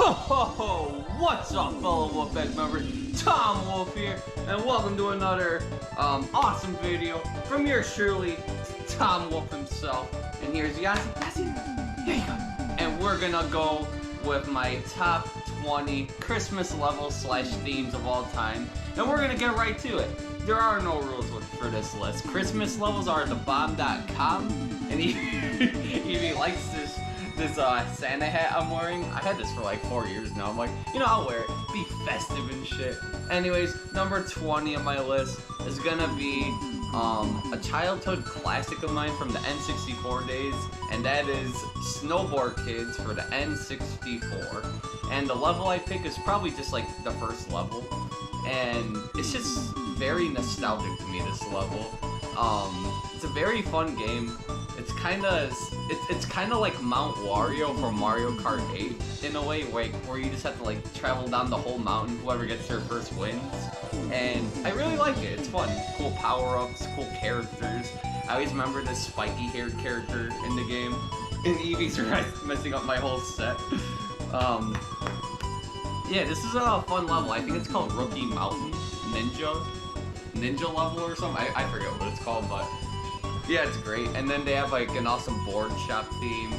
Ho ho ho! What's up, fellow Wolfpack members? Tom Wolf here, and welcome to another awesome video from yours truly, Tom Wolf himself. And here's Yassi. Yassi, here you go. And we're gonna go with my top 20 Christmas levels slash themes of all time, and we're gonna get right to it. There are no rules for this list. Christmas levels are the bomb.com, and he likes this Santa hat I'm wearing. I had this for like 4 years now. I'm like, you know, I'll wear it, be festive and shit. Anyways, number 20 on my list is gonna be a childhood classic of mine from the N64 days, and that is Snowboard Kids for the N64. And the level I pick is probably just like the first level, and it's just very nostalgic to me, this level. It's a very fun game. It's kind of like Mount Wario for Mario Kart 8 in a way, where you just have to like travel down the whole mountain. Whoever gets there first wins. And I really like it. It's fun. Cool power-ups, cool characters. I always remember this spiky-haired character in the game. And Eevee's messing up my whole set. Yeah, this is a fun level. I think it's called Rookie Mountain Ninja level or something. I forget what it's called, but yeah, it's great. And then they have like an awesome board shop theme,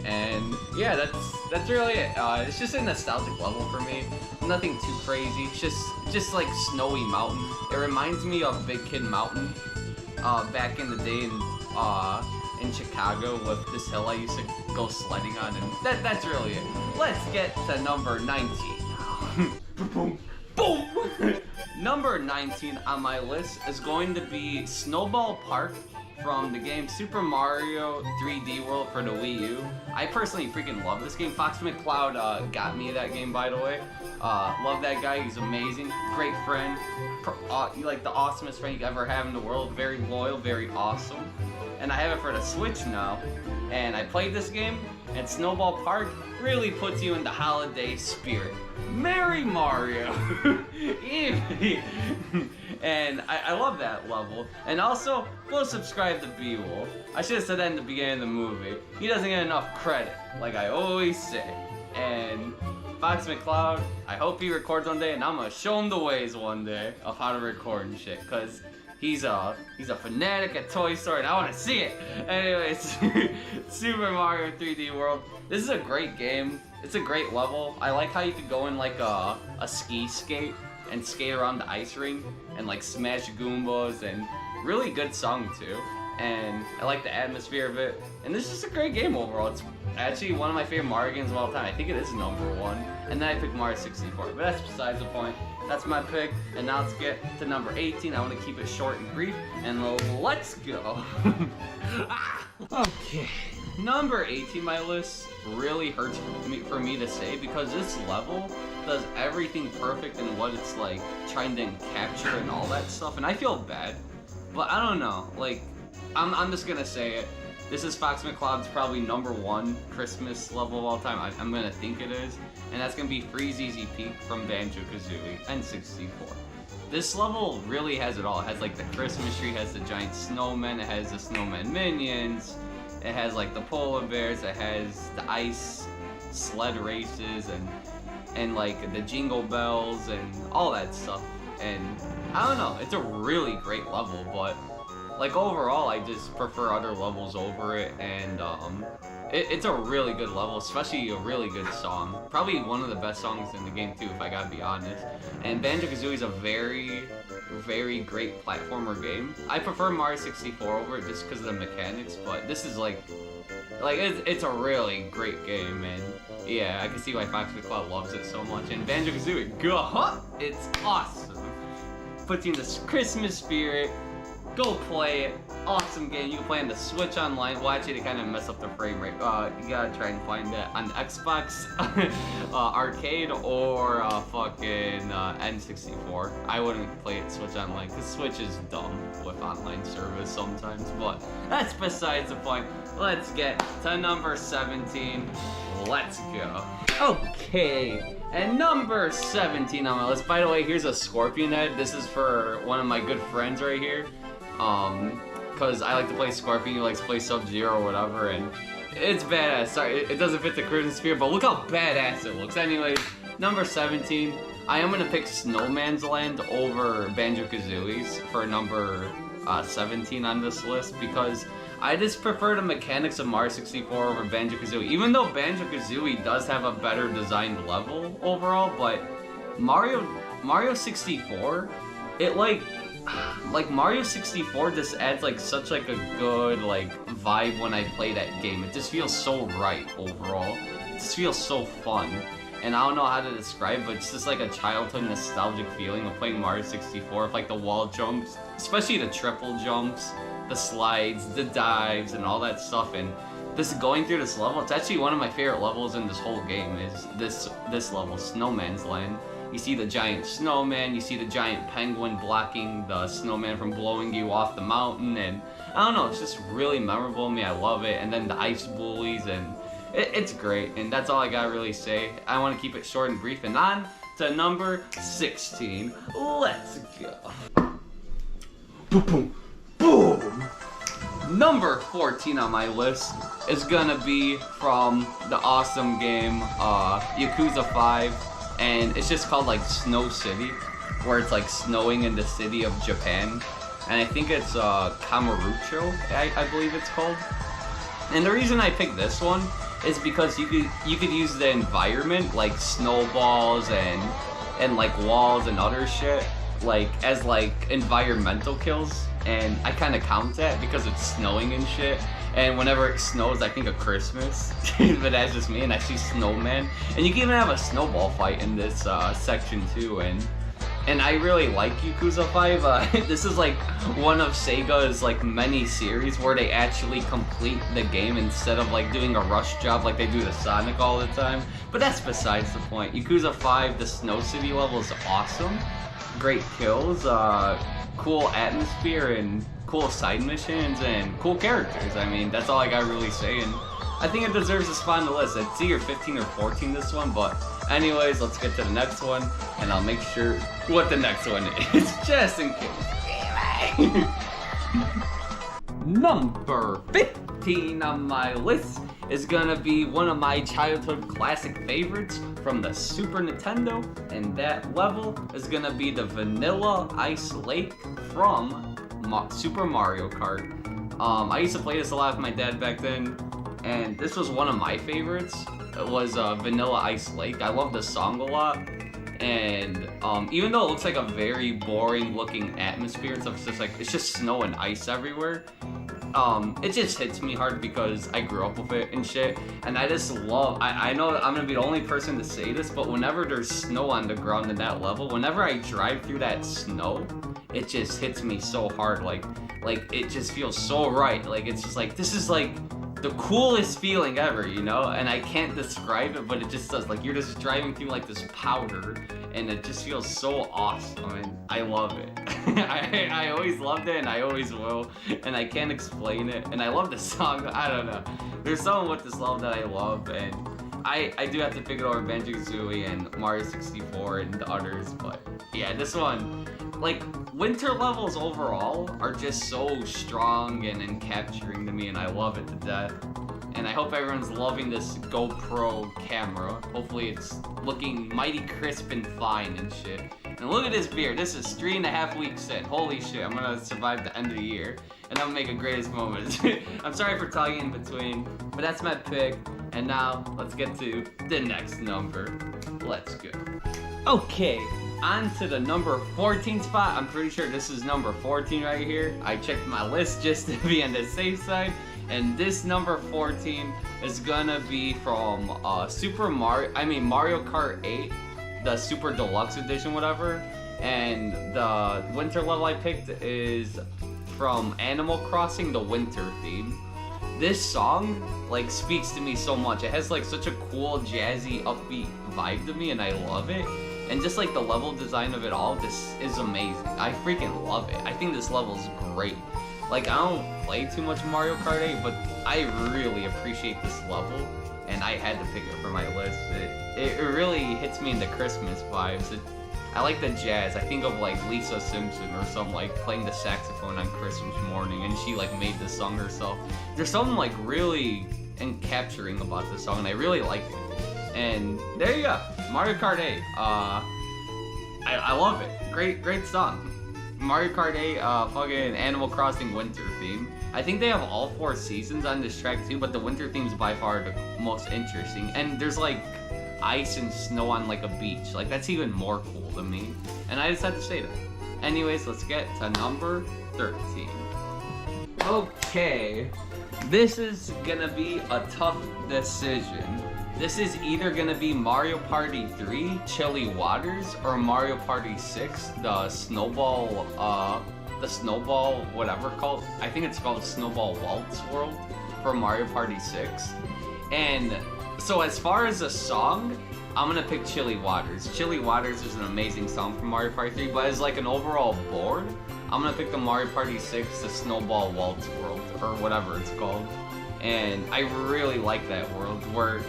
and yeah, that's really it. It's just a nostalgic level for me. Nothing too crazy. It's just like Snowy Mountain. It reminds me of Big Kid Mountain back in the day in Chicago, with this hill I used to go sledding on, and that's really it. Let's get to number 19. Boom. Boom. Number 19 on my list is going to be Snowball Park from the game Super Mario 3D World for the Wii U. I personally freaking love this game. Fox McCloud got me that game, by the way. Love that guy. He's amazing. Great friend. Like the awesomest friend you could ever have in the world. Very loyal, very awesome. And I have it for the Switch now. And I played this game, and Snowball Park really puts you in the holiday spirit. Merry Mario! And I love that level. And also, go subscribe to Beowulf. I should have said that in the beginning of the movie. He doesn't get enough credit, like I always say. And Fox McCloud, I hope he records one day, and I'm gonna show him the ways one day of how to record and shit, cause he's a fanatic at Toy Story, and I want to see it. Anyways, Super Mario 3D World. This is a great game. It's a great level. I like how you could go in like a ski skate and skate around the ice ring and like smash Goombas, and really good song too. And I like the atmosphere of it. And this is a great game overall. It's actually one of my favorite Mario games of all time. I think it is number one. And then I picked Mario 64, but that's besides the point. That's my pick, and now let's get to number 18. I want to keep it short and brief, and let's go. Okay, number 18 my list really hurts for me to say, because this level does everything perfect in what it's like trying to capture and all that stuff, and I feel bad, but I don't know, like, I'm just gonna say it. This is Fox McCloud's probably number one Christmas level of all time. I'm gonna think it is. And that's gonna be Freezeezy Peak from Banjo-Kazooie, N64. This level really has it all. It has like the Christmas tree, it has the giant snowman, it has the snowman minions, it has like the polar bears, it has the ice sled races, and like the jingle bells and all that stuff. And I don't know, it's a really great level, but like overall, I just prefer other levels over it, and it's a really good level, especially a really good song. Probably one of the best songs in the game too, if I gotta be honest. And Banjo-Kazooie is a very, very great platformer game. I prefer Mario 64 over it just because of the mechanics, but this is like it's a really great game, and yeah, I can see why Fox McCloud loves it so much. And Banjo-Kazooie, it's awesome. Puts you in this Christmas spirit. Go play it. Awesome game. You can play on the Switch online. Well, actually, they kind of mess up the frame rate. You gotta try and find that on the Xbox Arcade or fucking N64. I wouldn't play it Switch online because Switch is dumb with online service sometimes. But that's besides the point. Let's get to number 17. Let's go. Okay. And number 17 on my list. By the way, here's a Scorpion head. This is for one of my good friends right here. Because I like to play Scorpion, he likes to play Sub-Zero or whatever, and It's badass. Sorry, it doesn't fit the Christmas spirit, but look how badass it looks. Anyways, number 17. I am gonna pick Snowman's Land over Banjo-Kazooie's for number 17 on this list because I just prefer the mechanics of Mario 64 over Banjo-Kazooie. Even though Banjo-Kazooie does have a better designed level overall, but Mario 64, it like Mario 64 just adds like such like a good like vibe when I play that game. It just feels so right overall. It just feels so fun. And I don't know how to describe, but it's just like a childhood nostalgic feeling of playing Mario 64 with like the wall jumps, especially the triple jumps, the slides, the dives, and all that stuff. And this going through this level, it's actually one of my favorite levels in this whole game is this level, Snowman's Land. You see the giant snowman, you see the giant penguin blocking the snowman from blowing you off the mountain, and I don't know, it's just really memorable to me. I love it. And then the ice bullies, and it's great. And that's all I gotta really say. I want to keep it short and brief. And on to number 16. Let's go. Boom, boom, boom. Number 14 on my list is gonna be from the awesome game Yakuza 5. And it's just called like Snow City, where it's like snowing in the city of Japan. And I think it's Kamurocho, I believe it's called. And the reason I picked this one is because you could use the environment, like snowballs and like walls and other shit, like as like environmental kills. And I kind of count that because it's snowing and shit. And whenever it snows, I think of Christmas. But that's just me, and I see snowman. And you can even have a snowball fight in this section too. And I really like Yakuza 5. This is like one of Sega's like many series where they actually complete the game instead of like doing a rush job like they do to Sonic all the time. But that's besides the point. Yakuza 5, the Snow City level is awesome. Great kills, cool atmosphere, and cool side missions, and cool characters. I mean, that's all I gotta really say, and I think it deserves a spot on the list. It's either 15 or 14 this one, but anyways, let's get to the next one, and I'll make sure what the next one is, just in case. Number 15 on my list is gonna be one of my childhood classic favorites from the Super Nintendo, and that level is gonna be the Vanilla Ice Lake from Super Mario Kart. I used to play this a lot with my dad back then, and this was one of my favorites. It was Vanilla Ice Lake. I love the song a lot, and even though it looks like a very boring looking atmosphere and stuff, it's just snow and ice everywhere. It just hits me hard because I grew up with it and shit, and I just love, I know I'm gonna be the only person to say this, but whenever there's snow on the ground in that level, whenever I drive through that snow, it just hits me so hard, like it just feels so right, like it's just like, this is like the coolest feeling ever, you know? And I can't describe it, but it just does. Like, you're just driving through like this powder, and it just feels so awesome, and I love it. I always loved it, and I always will, and I can't explain it. And I love the song. I don't know. There's something with this level that I love, and I do have to pick it over Banjo-Kazooie and Mario 64 and the others, but yeah, this one, like, winter levels overall are just so strong and capturing to me, and I love it to death. And I hope everyone's loving this GoPro camera. Hopefully it's looking mighty crisp and fine and shit. And look at this beer. This is 3.5 weeks in. Holy shit, I'm gonna survive the end of the year, and I'm gonna make a greatest moment. I'm sorry for talking in between, but that's my pick. And now, let's get to the next number. Let's go. Okay, on to the number 14 spot. I'm pretty sure this is number 14 right here. I checked my list just to be on the safe side. And this number 14 is gonna be from Mario Kart 8, the Super Deluxe Edition, whatever. And the winter level I picked is from Animal Crossing, the winter theme. This song, like, speaks to me so much. It has, like, such a cool, jazzy, upbeat vibe to me, and I love it. And just, like, the level design of it all, this is amazing. I freaking love it. I think this level's great. Like, I don't play too much Mario Kart 8, but I really appreciate this level, and I had to pick it for my list. It really hits me in the Christmas vibes. I like the jazz. I think of like Lisa Simpson or some like playing the saxophone on Christmas morning, and she like made this song herself. There's something like really and capturing about this song, and I really like it. And there you go, Mario Kart 8. I love it. Great song. Mario Kart 8, fucking Animal Crossing winter theme. I think they have all 4 seasons on this track too, but the winter theme's by far the most interesting. And there's like ice and snow on like a beach. Like that's even more cool to me. And I just had to say that. Anyways, let's get to number 13. Okay, this is gonna be a tough decision. This is either gonna be Mario Party 3, Chilly Waters, or Mario Party 6, the snowball, whatever called. I think it's called Snowball Waltz World for Mario Party 6. And so as far as a song, I'm gonna pick Chilly Waters. Chilly Waters is an amazing song from Mario Party 3, but as like an overall board, I'm gonna pick the Mario Party 6, the Snowball Waltz World, or whatever it's called. And I really like that world where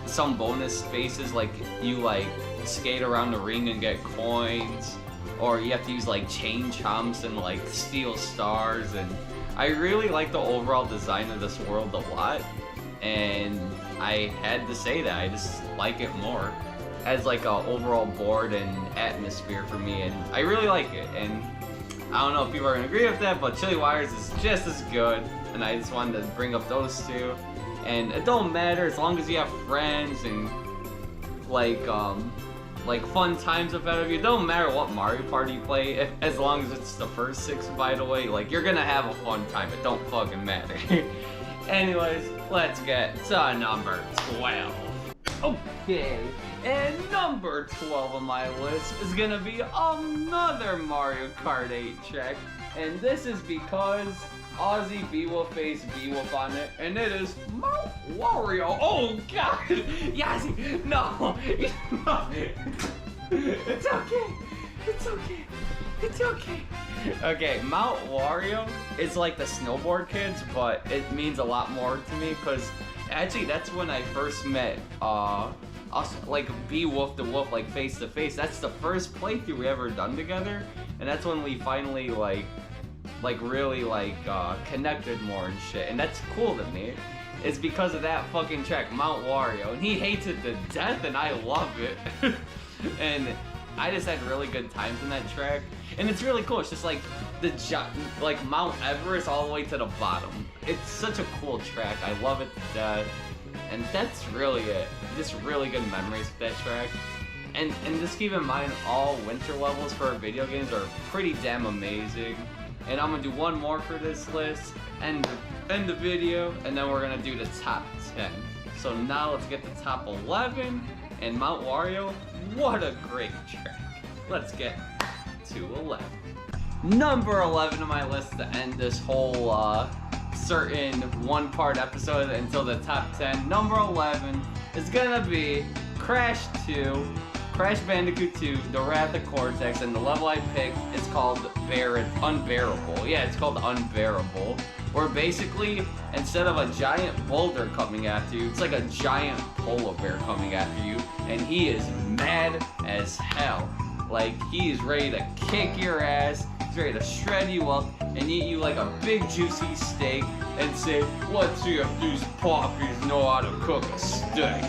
some bonus spaces, like you like skate around the ring and get coins, or you have to use like chain chomps and like steal stars. And I really like the overall design of this world a lot, and I had to say that I just like it more as like a overall board and atmosphere for me, and I really like it. And I don't know if people are gonna agree with that, but Chilly Waters is just as good, and I just wanted to bring up those two. And it don't matter as long as you have friends and like fun times ahead of you. It don't matter what Mario Party you play, as long as it's the first 6, by the way. Like you're gonna have a fun time. It don't fucking matter. Anyways, let's get to number 12. Okay, and number 12 on my list is gonna be another Mario Kart 8 track, and this is because Ozzy Beewolf-Face Beewolf on it, and it is Mount Wario. Oh god! Yazzie! No! No! It's okay! It's okay! It's okay! Okay, Mount Wario is like the snowboard kids, but it means a lot more to me, because actually that's when I first met us, like Beewolf the Wolf, like face to face. That's the first playthrough we ever done together, and that's when we finally really connected more and shit, and that's cool to me. It's because of that fucking track, Mount Wario, and he hates it to death, and I love it. And I just had really good times in that track, and it's really cool. It's just like like Mount Everest all the way to the bottom. It's such a cool track. I love it to death, and that's really it. Just really good memories with that track. And just keep in mind, all winter levels for video games are pretty damn amazing. And I'm gonna do one more for this list, and end the video, and then we're gonna do the top 10. So now let's get the top 11, and Mount Wario, what a great track. Let's get to 11. Number 11 on my list to end this whole certain one-part episode until the top 10. Number 11 is gonna be Crash Bandicoot 2, The Wrath of Cortex, and the level I picked is called Unbearable. Yeah, it's called Unbearable. Where basically, instead of a giant boulder coming after you, it's like a giant polar bear coming after you, and he is mad as hell. Like, he is ready to kick your ass, he's ready to shred you up, and eat you like a big juicy steak, and say, let's see if these poppies know how to cook a steak.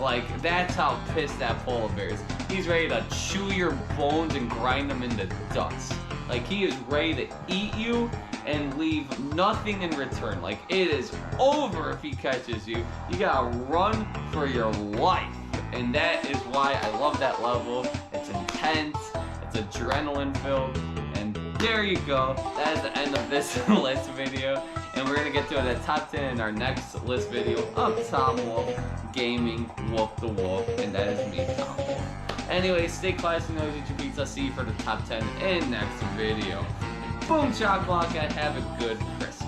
Like, that's how pissed that polar bear is. He's ready to chew your bones and grind them into dust. Like, he is ready to eat you and leave nothing in return. Like, it is over if he catches you. You gotta run for your life. And that is why I love that level. It's intense, it's adrenaline filled, and there you go. That is the end of this list video. And we're gonna get to the top 10 in our next list video of Tom Wolf Gaming Wolf the Wolf, and that is me, Tom Wolf. Anyway, stay classy, no eat your pizza. See you for the top 10 in next video. Boom, chocolate, have a good Christmas.